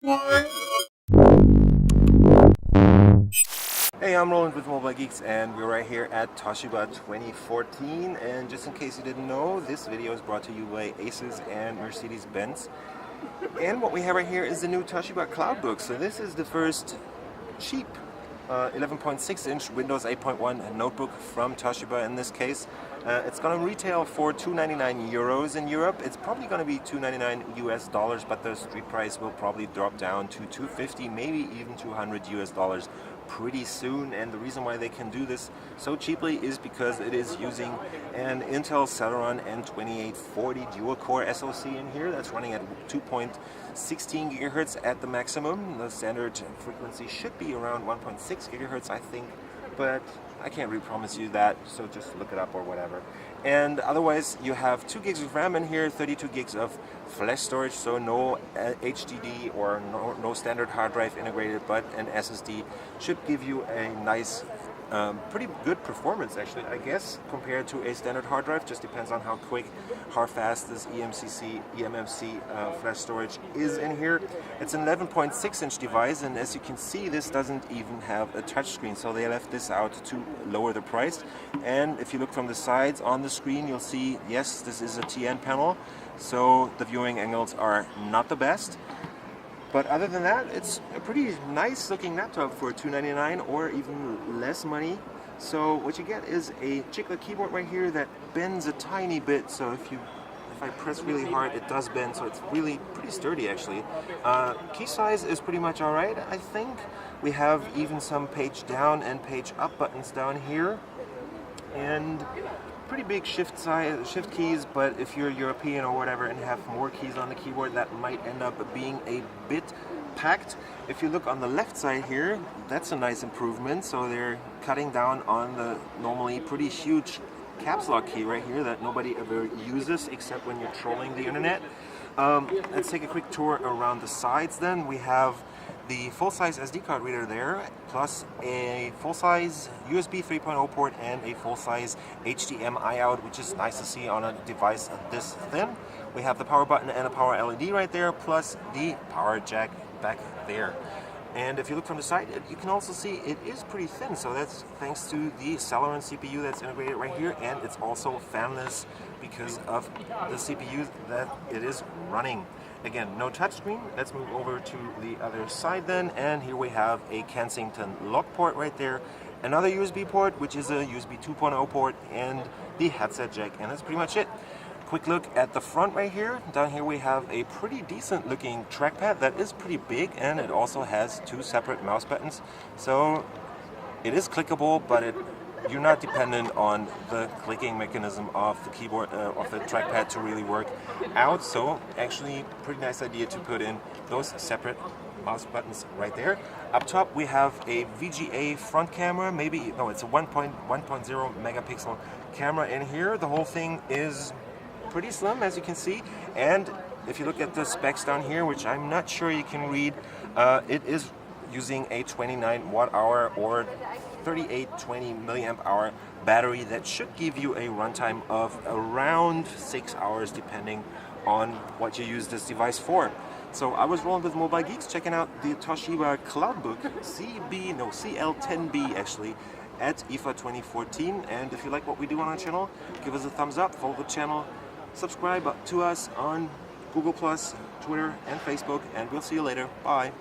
Hey, I'm Roland with Mobile Geeks, and we're right here at Toshiba 2014. And just in case you didn't know, this video is brought to you by Asus and Mercedes-Benz. And what we have right here is the new Toshiba Cloudbook. So this is the first cheap 11.6-inch Windows 8.1 notebook from Toshiba in this case. It's going to retail for €299 in Europe. It's probably going to be $299 US, but the street price will probably drop down to $250, maybe even $200 US pretty soon. And the reason why they can do this so cheaply is because it is using an Intel Celeron N2840 dual-core SoC in here that's running at 2.16 gigahertz at the maximum. The standard frequency should be around 1.6 gigahertz, I think, but I can't really promise you that, so just look it up or whatever. And otherwise, you have 2 gigs of RAM in here, 32 gigs of flash storage, so no HDD or no standard hard drive integrated, but an SSD should give you a nice, pretty good performance actually, I guess, compared to a standard hard drive. Just depends on how quick, how fast this eMMC flash storage is in here. It's an 11.6-inch device, and as you can see, this doesn't even have a touchscreen, so they left this out to lower the price. And if you look from the sides on the screen, you'll see, yes, this is a TN panel, so the viewing angles are not the best. But other than that, it's a pretty nice looking laptop for $299 or even less money. So what you get is a chiclet keyboard right here that bends a tiny bit. So if I press really hard, it does bend. So it's really pretty sturdy actually. Key size is pretty much all right, I think. We have even some page down and page up buttons down here, and pretty big shift keys, but if you're European or whatever and have more keys on the keyboard, that might end up being a bit packed. If you look on the left side here, that's a nice improvement. So they're cutting down on the normally pretty huge caps lock key right here that nobody ever uses except when you're trolling the internet. Let's take a quick tour around the sides then. We have the full-size SD card reader there, plus a full-size USB 3.0 port and a full-size HDMI out, which is nice to see on a device this thin. We have the power button and a power LED right there, plus the power jack back there. And if you look from the side, you can also see it is pretty thin, so that's thanks to the Celeron CPU that's integrated right here, and it's also fanless because of the CPU that it is running. Again, no touchscreen. Let's move over to the other side then, and here we have a Kensington lock port right there, another USB port, which is a USB 2.0 port, and the headset jack, and that's pretty much it. Quick look at the front right here. Down here we have a pretty decent looking trackpad that is pretty big, and it also has 2 separate mouse buttons. So it is clickable, but you're not dependent on the clicking mechanism of the keyboard, of the trackpad to really work out. So actually, pretty nice idea to put in those separate mouse buttons right there. Up top we have a VGA front camera, it's a 1.0 megapixel camera in here. The whole thing is pretty slim, as you can see, and if you look at the specs down here, which I'm not sure you can read, it is using a 29 watt hour or 3820 milliamp hour battery that should give you a runtime of around 6 hours depending on what you use this device for. So I was rolling with Mobile Geeks, checking out the Toshiba Cloudbook CL10B actually at IFA 2014. And if you like what we do on our channel, give us a thumbs up, follow the channel, subscribe to us on Google+, Twitter, and Facebook, and we'll see you later. Bye.